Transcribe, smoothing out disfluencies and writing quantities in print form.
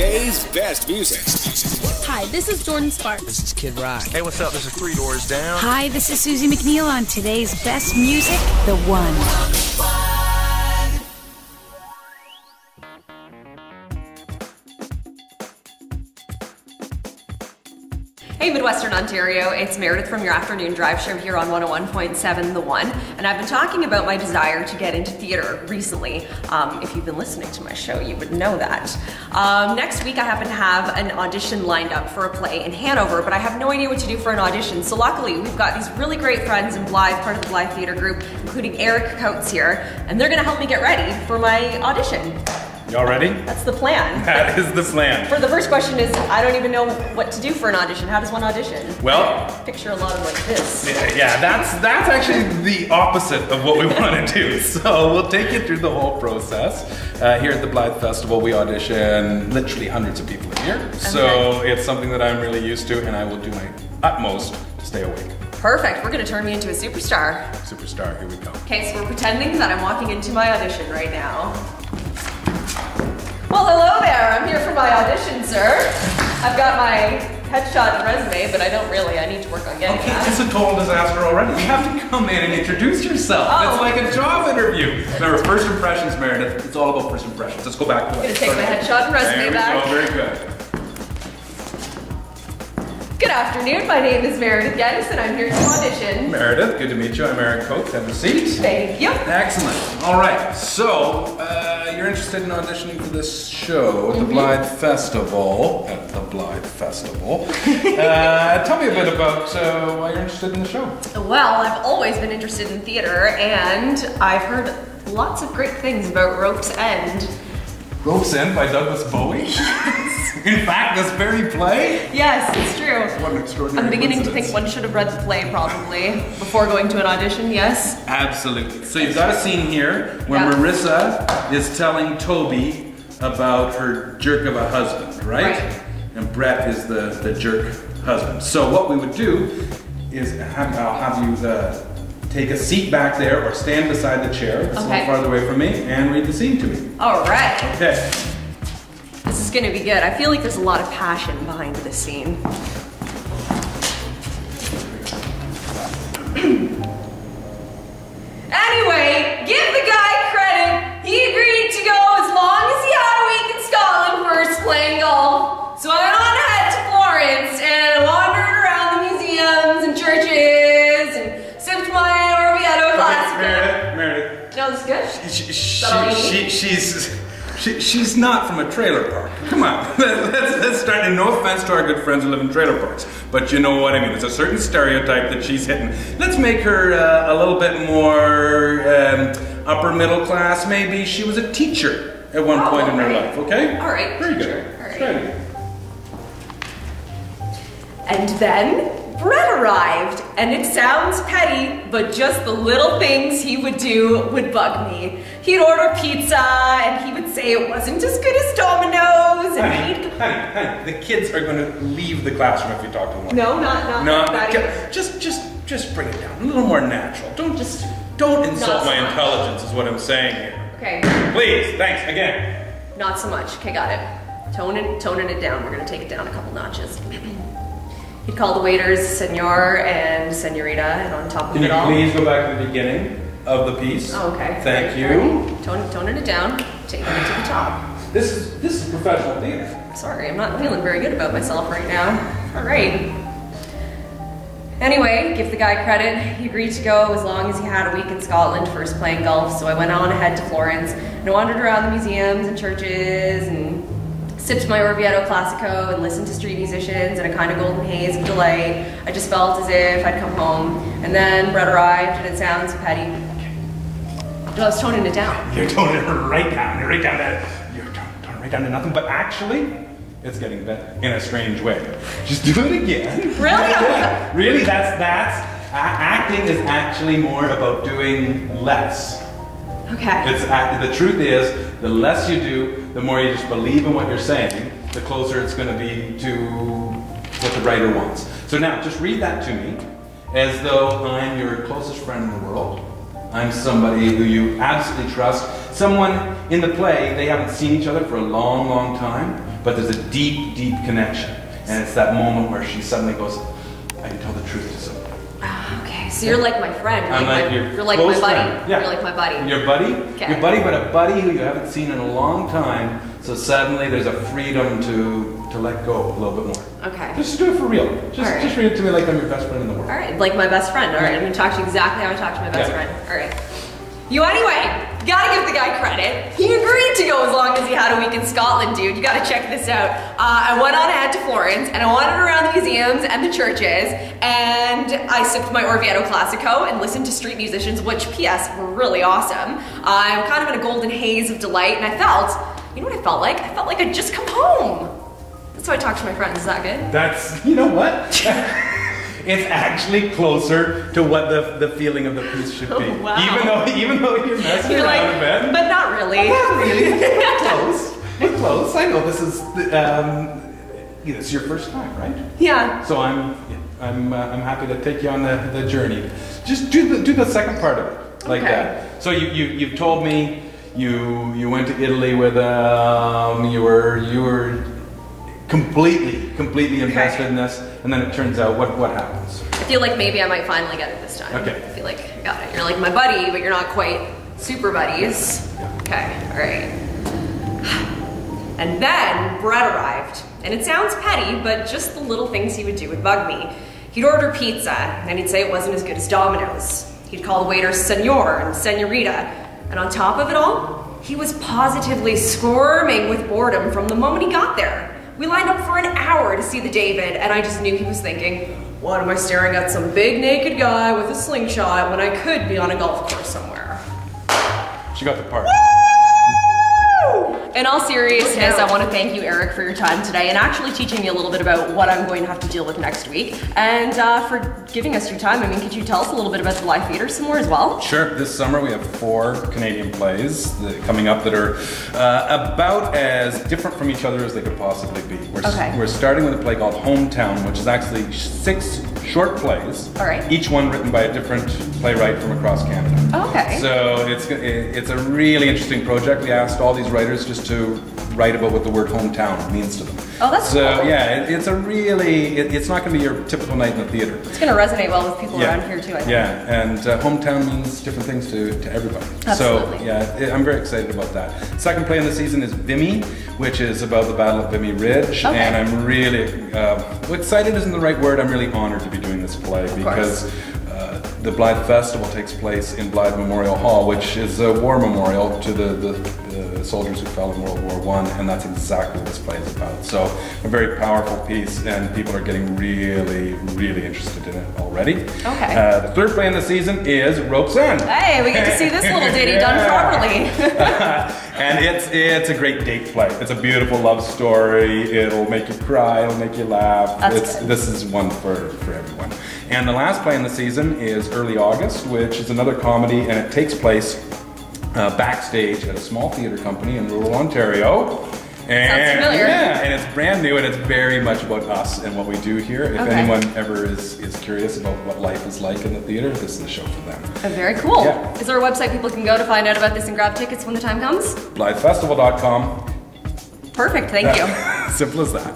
today's best music. Hi, this is Jordan Sparks. This is Kid Rock. Hey, what's up? This is Three Doors Down. Hi, this is Susie McNeil on today's best music, The One. Hey Midwestern Ontario, it's Meredith from your afternoon drive show here on 101.7 The One, and I've been talking about my desire to get into theater recently. If you've been listening to my show, you would know that. Next week I happen to have an audition lined up for a play in Hanover, but I have no idea what to do for an audition, so luckily we've got these really great friends in Blyth, part of the Blyth Theater Group, including Eric Coates here, and they're gonna help me get ready for my audition. Y'all ready? That's the plan. That is the plan. For the first question is, I don't even know what to do for an audition. How does one audition? Well, Picture a lot of like this. yeah, that's actually the opposite of what we want to do. So we'll take you through the whole process. Here at the Blyth Festival, we audition literally hundreds of people a year. So it's something that I'm really used to, and I will do my utmost to stay awake. Perfect, we're gonna turn me into a superstar. Superstar, here we go. Okay, so we're pretending that I'm walking into my audition right now. Well, hello there, I'm here for my audition, sir. I've got my headshot and resume, but I don't really, I need to work on getting that. It's a total disaster already. You have to come in and introduce yourself. Oh. It's like a job interview. Remember, first impressions, Meredith. It's all about first impressions. Let's go back to it. I'm gonna take my headshot and resume back. There we go, very good. Good afternoon, my name is Meredith and I'm here to audition. Meredith, good to meet you. I'm Eric Coates. Have a seat. Thank you. Excellent. All right. So, you're interested in auditioning for this show at the Blyth Festival. Tell me a bit about why you're interested in the show. Well, I've always been interested in theater, and I've heard lots of great things about Rope's End. Rope's End by Douglas Bowie? In fact, this very play? Yes, it's true. What an extraordinary I'm beginning to coincidence. think one should have read the play probably before going to an audition, yes? Absolutely. So you've got a scene here where Marissa is telling Toby about her jerk of a husband, right? And Brett is the jerk husband. So what we would do is I'll have you take a seat back there or stand beside the chair, that's a little farther away from me, and read the scene to me. All right. Okay. This is gonna be good. I feel like there's a lot of passion behind this scene. Anyway, give the guy credit. He agreed to go as long as he had a week in Scotland first playing golf. So I went on ahead to Florence and wandered around the museums and churches and sipped my Orvieto Classico. Meredith. No, this is good? She's not from a trailer park. Come on, let's start. And no offense to our good friends who live in trailer parks, but you know what I mean. There's a certain stereotype that she's hitting. Let's make her a little bit more upper middle class. Maybe she was a teacher at one point in her life. Okay. All right. Very good. All right. Ready. And then Brett arrived, and it sounds petty, but just the little things he would do would bug me. He'd order pizza, and he would say it wasn't as good as Domino's, and Honey, the kids are going to leave the classroom if you talk to them. No, not that. Just bring it down, a little more natural. Don't insult my intelligence, is what I'm saying here. Okay. Please, thanks again. Not so much. Okay, got it. Toning it down. We're gonna take it down a couple notches. He'd call the waiters senor and senorita, and on top of it all. Can you please go back to the beginning of the piece? Oh, okay. Thank you. Toning it down, taking it to the top. This is professional theater. Sorry, I'm not feeling very good about myself right now. All right. Anyway, give the guy credit. He agreed to go as long as he had a week in Scotland first playing golf, so I went on ahead to Florence and wandered around the museums and churches and sipped my Orvieto Classico and listened to street musicians in a kind of golden haze of delight. I just felt as if I'd come home. And then Brett arrived, and it sounds petty. I was toning it down. You're toning it right down. You're right down to, you're toning right down to nothing, but actually, it's getting better in a strange way. Just do it again. Really? Yeah. Really, acting is actually more about doing less. Okay. The truth is, the less you do, the more you just believe in what you're saying, the closer it's going to be to what the writer wants. So now, just read that to me as though I'm your closest friend in the world. I'm somebody who you absolutely trust, someone in the play, they haven't seen each other for a long, long time, but there's a deep, deep connection. And it's that moment where she suddenly goes, I can tell the truth to someone. Okay, so you're like my friend. You're like close my buddy. friend. Yeah. You're like my buddy. Your buddy? Okay. Your buddy, but a buddy who you haven't seen in a long time, so suddenly there's a freedom to let go a little bit more. Okay. Just do it for real. Just read it to me like I'm your best friend in the world. All right, like my best friend. All right, I'm gonna talk to you exactly how I talk to my best friend. All right. You anyway, gotta give the guy credit. He agreed to go as long as he had a week in Scotland, dude. You gotta check this out. I went on ahead to Florence and I wandered around the museums and the churches and I sipped my Orvieto Classico and listened to street musicians, which, P.S., were really awesome. I'm kind of in a golden haze of delight and I felt, you know what I felt like? I felt like I'd just come home. That's how I talk to my friends. Is that good? That's, you know what? It's actually closer to what the feeling of the piece should be. Oh, wow. Even though you're messing You're around like, in bed. but not really. Not really. We're close. We're close. I know this is it's your first time, right? Yeah. So I'm happy to take you on the journey. Just do the second part of it like that. So you've told me you went to Italy with you were completely invested in this, and then it turns out what happens? I feel like maybe I might finally get it this time. Okay. I feel like I got it. You're like my buddy, but you're not quite super buddies. Okay, all right. And then Brett arrived. And it sounds petty, but just the little things he would do would bug me. He'd order pizza, and he'd say it wasn't as good as Domino's. He'd call the waiters senor and senorita. And on top of it all, he was positively squirming with boredom from the moment he got there. We lined up for an hour to see the David, and I just knew he was thinking, what am I staring at some big naked guy with a slingshot when I could be on a golf course somewhere? She got the part. In all seriousness, I want to thank you, Eric, for your time today and actually teaching me a little bit about what I'm going to have to deal with next week. And for giving us your time. I mean, could you tell us a little bit about the Blyth Theatre some more as well? Sure. This summer we have 4 Canadian plays coming up that are about as different from each other as they could possibly be. We're starting with a play called Hometown, which is actually 6 short plays. All right. Each one written by a different playwright from across Canada. Okay. So it's a really interesting project. We asked all these writers just to write about what the word hometown means to them. Oh, that's so cool. Yeah, it's a really it's not going to be your typical night in the theater. It's going to resonate well with people around here too, I think. Yeah, and hometown means different things to everybody. Absolutely. So yeah, I'm very excited about that. Second play in the season is Vimy, which is about the Battle of Vimy Ridge, and I'm really excited isn't the right word. I'm really honored to be doing this play because the Blyth Festival takes place in Blyth Memorial Hall, which is a war memorial to the soldiers who fell in World War I, and that's exactly what this play is about. So a very powerful piece, and people are getting really, really interested in it already. Okay. The third play in the season is Rope's End. Hey, we get to see this little ditty done properly. And it's a great date play. It's a beautiful love story. It'll make you cry, it'll make you laugh. This is one for everyone. And the last play in the season is Early August, which is another comedy, and it takes place backstage at a small theater company in rural Ontario. And, sounds familiar. Yeah, and it's brand new, and it's very much about us and what we do here. If anyone ever is curious about what life is like in the theater, this is the show for them. Very cool. Yeah. Is there a website people can go to find out about this and grab tickets when the time comes? BlythFestival.com. Perfect, thank you. Simple as that.